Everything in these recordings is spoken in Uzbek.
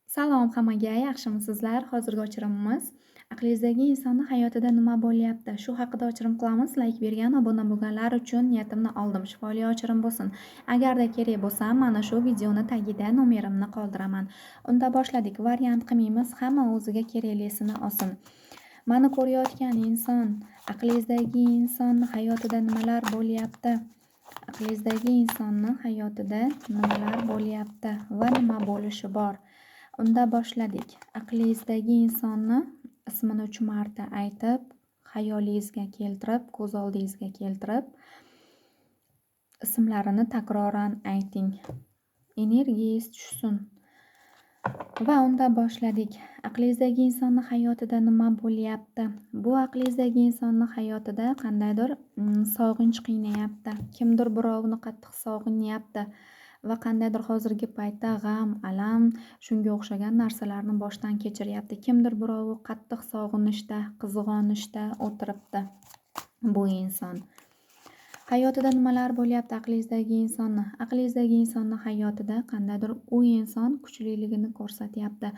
Salom hammaga, yaxshimisizlar? Hozirgi o'chirimimiz aqlingizdagi insonni hayotida nima bo'lyapti? Shu haqida o'chirim qilamiz. Like bergan, obuna bo'lganlar uchun niyatimni oldim. Shifoli o'chirim bo'lsin. Agarda kerak bo'lsa, mana shu videoni tagida nomerimni qoldiraman. Unda boshladik. Variant qilmaymiz. Hamma o'ziga keraklisini olsin. Mani ko'rayotgan inson, aqlingizdagi insonni hayotida nimalar bo'lyapti? Aqlingizdagi insonni hayotida nimalar bo'lyapti va nima bo'lishi bor? Unda boshladik. Aqlingizdagi insonni ismini 3 marta aytib, xayolingizga keltirib, ko'z oldingizga keltirib, ismlarini takroran ayting. Energiyangiz tushsin. Va unda boshladik. Aqlingizdagi insonni hayotida nima bo'lyapti? Bu aqlingizdagi insonni hayotida qandaydir sog'inch qiynayapti. Kimdir birovni qattiq sog'inyapti va qandaydir hozirgi paytda g'am, alam, shunga o'xshagan narsalarni boshdan kechiryapti. Kimdir birovi qattiq sog'inishda, qizg'onishda o'tiribdi bu inson. Hayotida nimalar bo'lyapti aqlingizdagi insonni? Aqlingizdagi insonni hayotida qandaydir u inson kuchliligini ko'rsatyapti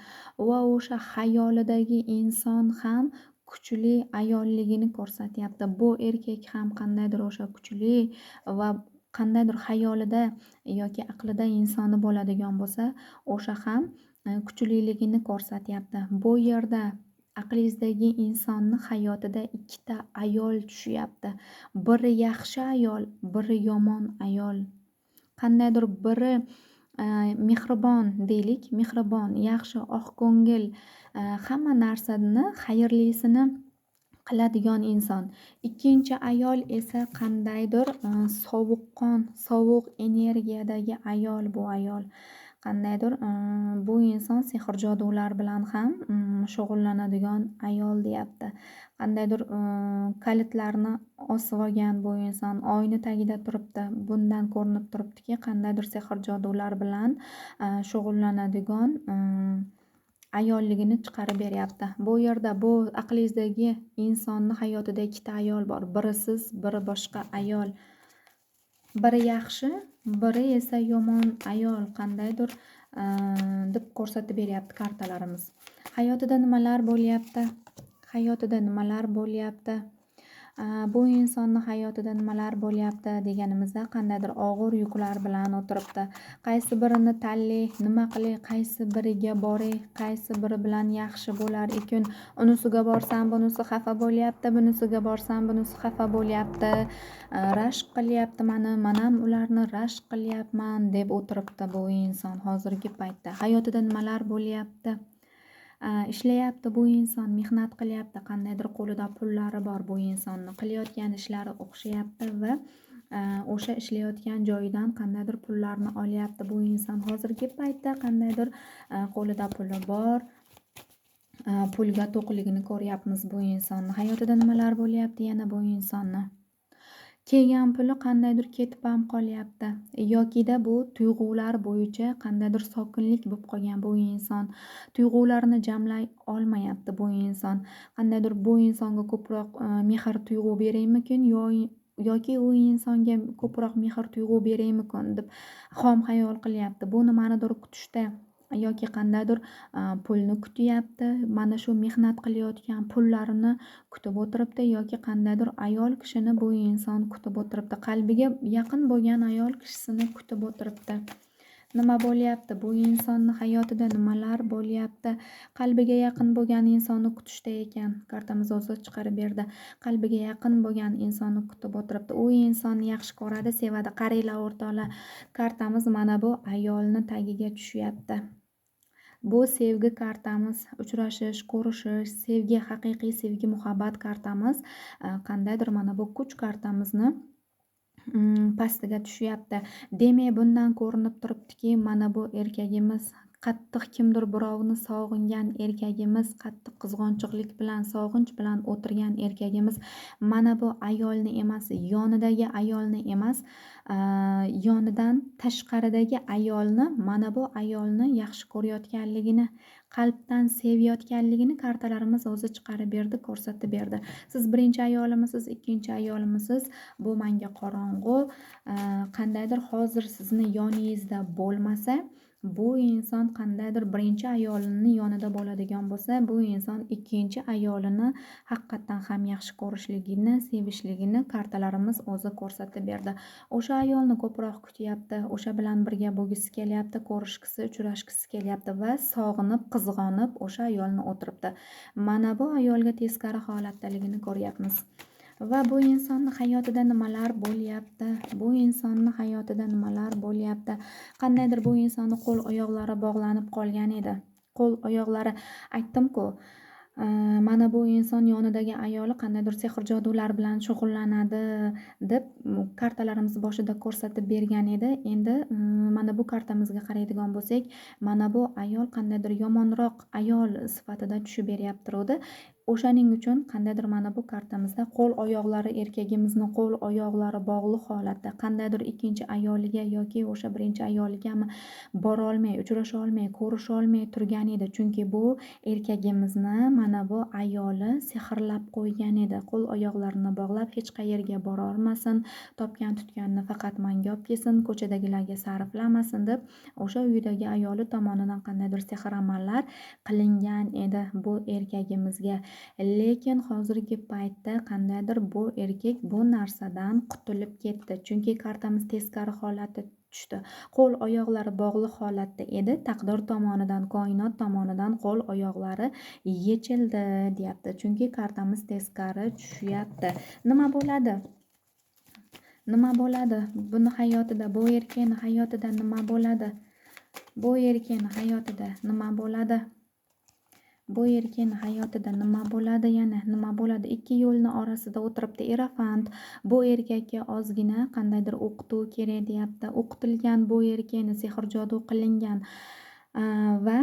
va o'sha xayolidagi inson ham kuchli ayolligini ko'rsatyapti. Bu erkak ham qandaydir o'sha kuchli va qandaydir xayolida yoki aqlida insoni bo'ladigan bo'lsa, o'sha ham kuchliligini ko'rsatyapti. Bu yerda aqlingizdagi insonni hayotida ikkita ayol tushyapti. Biri yaxshi ayol, biri yomon ayol. Qandaydir biri mehribon deylik, mehribon, yaxshi, oqko'ngil, hamma narsani xayrlisini qiladigan inson. Ikkinchi ayol esa qandaydir sovuqqon, sovuq energiyadagi ayol bu ayol. Qandaydir bu inson sehr jodular bilan ham shug'ullanadigan ayol deyapti. Qandaydir kalitlarni osib olgan bu inson oyna tagida turibdi. Bundan ko'rinib turibdiki, qandaydir sehr jodular bilan shug'ullanadigan ayolligini chiqarib beryapti. Bu yerda bu aqlingizdagi insonni hayotida ikkita ayol bor. Biri siz, biri boshqa ayol. Biri yaxshi, biri esa yomon ayol. Qandaydir deb ko'rsatib beryapti kartalarimiz. Hayotida nimalar bo'lyapti? Hayotida nimalar bo'lyapti? Bu insonni hayotida nimalar bo'lyapti deganimizda qandaydir og'ir yuklar bilan o'tiribdi. Qaysi birini tanlay, nima qilay, qaysi biriga boray, qaysi biri bilan yaxshi bo'lar ekan. Unisiga borsam bunisi xafa bo'lyapti, bunisiga borsam bunisi xafa bo'lyapti. Rashk qilyapti mani, men ham ularni rashk qilyapman deb o'tiribdi bu inson hozirgi paytda. Hayotida nimalar bo'lyapti? Ishlayapti bu inson, mehnat qilyapti, qandaydir qo'lida pullari bor bu insonni, qilayotgan ishlari o'xshayapti va o'sha ishlayotgan joyidan qandaydir pullarni olyapti bu inson. Hozirgi paytda qandaydir qo'lida puli bor, pulga to'qligini ko'ryapmiz bu insonni. Hayotida nimalar bo'lyapti yana bu insonni? Kelgan puli qandaydir ketib ham qolyapti yokida bu tuyg'ular bo'yicha qandaydir sokinlik bo'lib qolgan bu inson. Tuyg'ularni jamlay olmayapti bu inson. Qandaydir bu insonga ko'proq mehr tuyg'u beraymikin yoki u insonga ko'proq mehr tuyg'u beraymikin deb xom xayol qilyapti. Bu nimanidir kutishda yoki qandaydir pulni kutyapti. Mana shu mehnat qilayotgan pullarini kutib o'tiribdi yoki qandaydir ayol kishini bu inson kutib o'tiribdi. Qalbiga yaqin bo'lgan ayol kishisini kutib o'tiribdi. Nima bo'lyapti? Bu insonni hayotida nimalar bo'lyapti? Qalbiga yaqin bo'lgan insonni kutishda ekan. Kartamiz o'zi chiqarib berdi. Qalbiga yaqin bo'lgan insonni kutib o'tiribdi. U insonni yaxshi ko'radi, sevadi. Qaranglar o'rtoqlar. Kartamiz mana bu ayolni tagiga tushyapti. Bu sevgi kartamiz, uchrashish, ko'rishish, sevgi, haqiqiy sevgi, muhabbat kartamiz. Qandaydir mana bu kuch kartamizni pastiga tushyapti. Demak, bundan ko'rinib turibdiki, mana bu erkagimiz qattiq kimdir birovni sog'ingan erkagimiz, qattiq qizg'onchiqlik bilan, sog'inch bilan o'tirgan erkagimiz mana bu ayolni emas, yonidagi ayolni emas, yonidan tashqaridagi ayolni, mana bu ayolni yaxshi ko'rayotganligini, qalbdan sevayotganligini kartalarimiz o'zi chiqarib berdi, ko'rsatib berdi. Siz birinchi ayolimisiz, ikkinchi ayolimisiz? Bu menga qorong'u. Qandaydir hozir sizni yoningizda bo'lmasa, Bu inson qandaydir birinchi ayolini yonida bo'ladigan bo'lsa, bu inson ikkinchi ayolini haqiqatdan ham yaxshi ko'rishligini, sevishligini kartalarimiz o'zi ko'rsatib berdi. O'sha ayolni ko'proq kutyapti, o'sha bilan birga bo'lgisi kelyapti, ko'rishgisi, uchrashgisi kelyapti va sog'inib, qizg'onib o'sha ayolni o'tiribdi. Mana bu ayolga teskari holatdaligini ko'ryapmiz. Va bu insonni hayotida nimalar bo'lyapti? Bu insonni hayotida nimalar bo'lyapti? Qandaydir bu insonni qo'l oyoqlari bog'lanib qolgan edi. Qo'l oyoqlari aytdim-ku, mana bu inson yonidagi ayoli qandaydir sehr jodular bilan shug'ullanadi deb kartalarimiz boshida ko'rsatib bergan edi. Endi mana bu kartamizga qaraydigan bo'lsak, mana bu ayol qandaydir yomonroq ayol sifatida tushib beryapti. O'shaning uchun qandaydir mana bu kartamizda qo'l oyoqlari erkagimizni qo'l oyoqlari bog'liq holatda qandaydir ikkinchi ayoliga yoki o'sha birinchi ayoligami borolmay, uchrasha olmay, ko'risha olmay turgan edi. Chunki bu erkagimizni mana bu ayoli sehrlab qo'ygan edi. Qo'l oyoqlarini bog'lab hech qayerga bora olmasin, topgan tutganini faqat manga olib kelsin, ko'chadagilarga sarflamasin deb o'sha uydagi ayoli tomonidan qandaydir sehr amallar qilingan edi bu erkagimizga. Lekin hozirgi paytda qandaydir bu erkak bu narsadan qutulib ketdi. Chunki kartamiz teskari holatda tushdi. Qo'l oyoqlari bog'liq holatda edi. Taqdir tomonidan, koinot tomonidan qo'l oyoqlari yechildi deyapti. Chunki kartamiz teskari tushyapti. Nima bo'ladi? Nima bo'ladi? Buni hayotida, bu erkakning hayotida nima bo'ladi? Bu erkakning hayotida nima bo'ladi? Bu erkakning hayotida nima bo'ladi yana? Nima bo'ladi? Ikki yo'lni orasida o'tiribdi Erofant. Bu erkakka ozgina qandaydir o'qituv kerak deyapti. O'qitilgan bu erkakni sehr jodu qilingan va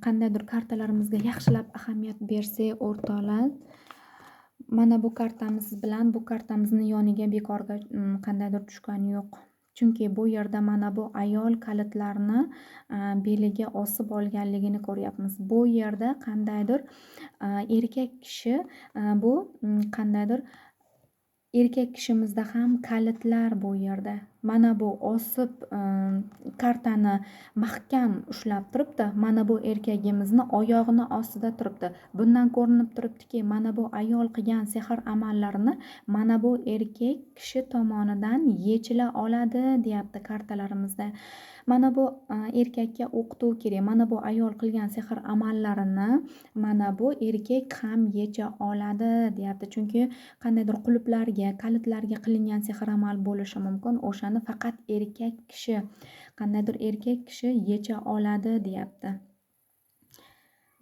qandaydir kartalarimizga yaxshilab ahamiyat bersak o'rtoqlar, mana bu kartamiz bilan bu kartamizni yoniga bekorga qandaydir tushgani yo'q. Chunki bu yerda mana bu ayol kalitlarni beliga osib olganligini ko'ryapmiz. Bu yerda qandaydir erkak kishi bu qandaydir erkak kishimizda ham kalitlar bu yerda. Mana bu osib kartani mahkam ushlab turibdi. Mana bu erkagimizni oyog'ini ostida turibdi. Bundan ko'rinib turibdiki, mana bu ayol qilgan sehr amallarini mana bu erkak kishi tomonidan yechila oladi deyapti kartalarimizda. Mana bu erkakka o'qituv kerak. Mana bu ayol qilgan sehr amallarini mana bu erkak ham yecha oladi deyapti. Chunki qandaydir quluplarga, kalitlarga qilingan sehr amal bo'lishi mumkin. O'shani faqat erkak kishi, qandaydir erkak kishi yecha oladi deyapti.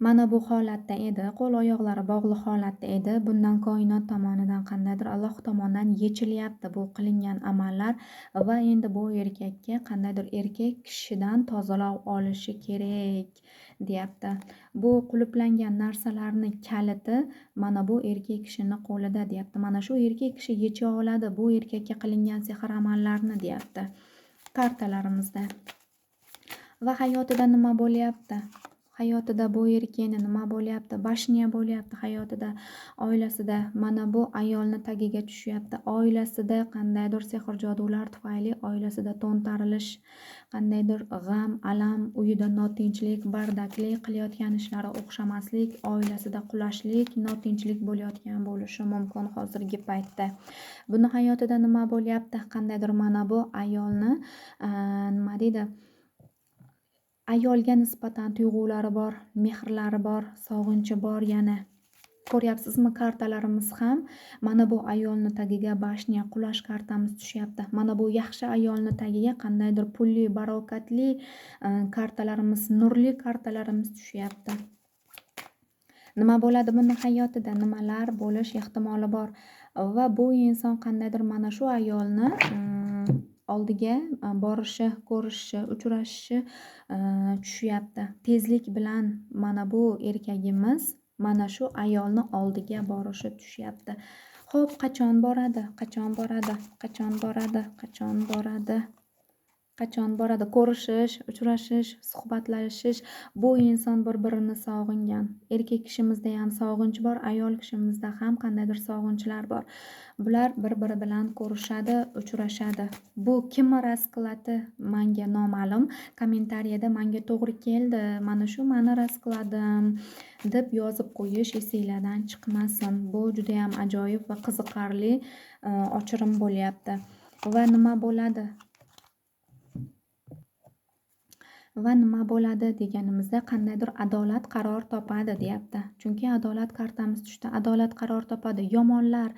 Mana bu holatda edi, qo'l oyoqlari bog'liq holatda edi. Bundan koinot tomonidan qandaydir Alloh tomonidan yechilyapti bu qilingan amallar va endi bu erkakka qandaydir erkak kishidan tozalov olishi kerak deyapti. Bu quluplangan narsalarni kaliti mana bu erkak kishini qo'lida deyapti. Mana shu erkak kishi yecha oladi bu erkakka qilingan sehr amallarni deyapti kartalarimizda. Va hayotida nima bo'lyapti? Hayotida bu erkakni nima bo'lyapti? Bashniya bo'lyapti hayotida, oilasida. Mana bu ayolni tagiga tushyapti. Oilasida qandaydir sehr jodular tufayli oilasida to'ntarilish, qandaydir g'am, alam, uyida notinchlik, bardaklik, qilayotgan ishlari o'xshamaslik, oilasida qulashlik, notinchlik bo'layotgan bo'lishi mumkin hozirgi paytda. Buni hayotida nima bo'lyapti? Qandaydir mana bu ayolni nima deydi? Ayolga nisbatan tuyg'ulari bor, mehrlari bor, sog'inchi bor yana. Ko'ryapsizmi, kartalarimiz ham mana bu ayolni tagiga bashniya qulash kartamiz tushyapti. Mana bu yaxshi ayolni tagiga qandaydir pulli, barokatli kartalarimiz, nurli kartalarimiz tushyapti. Nima bo'ladi buni hayotida? Nimalar bo'lish ehtimoli bor? Va bu inson qandaydir mana shu ayolni oldiga borishi, ko'rishishi, uchrashishi tushyapti. Tezlik bilan mana bu erkagimiz mana shu ayolni oldiga borishi tushyapti. Xo'p, qachon boradi? Qachon boradi? Qachon boradi? Qachon boradi? qachon boradi ko'rishish, uchrashish, suhbatlashish. Bu inson bir-birini sog'ingan. Erkak kishimizda ham sog'inch bor, ayol kishimizda ham qandaydir sog'inchlar bor. Bular bir-biri bilan ko'rishadi, uchrashadi. Bu kimni rasklati menga noma'lum. Kommentariyada menga to'g'ri keldi, mana shu mani raskladim deb yozib qo'yish esinglardan chiqmasin. Bu juda ham ajoyib va qiziqarli ochirim bo'lyapti. Va nima bo'ladi? Va nima bo'ladi deganimizda qandaydir adolat qaror topadi deyapti. Chunki adolat kartamiz tushdi. Adolat qaror topadi. Yomonlar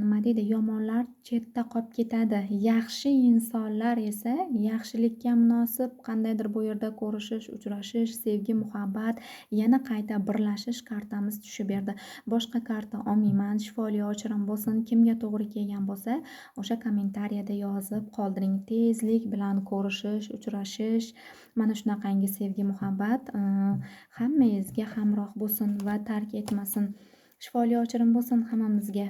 nima deydi? Yomonlar chetda qolib ketadi. Yaxshi insonlar esa yaxshilikka munosib qandaydir bu yerda ko'rishish, uchrashish, sevgi, muhabbat, yana qayta birlashish kartamiz tushib berdi. Boshqa karta olmayman. Shifoli ochirim bo'lsin. Kimga to'g'ri kelgan bo'lsa, o'sha kommentariyada yozib qoldiring. Tezlik bilan ko'rishish, uchrashish, mana shunaqangi sevgi, muhabbat hammangizga hamroh bo'lsin va tark etmasin. Shifoli ochirim bo'lsin hammamizga.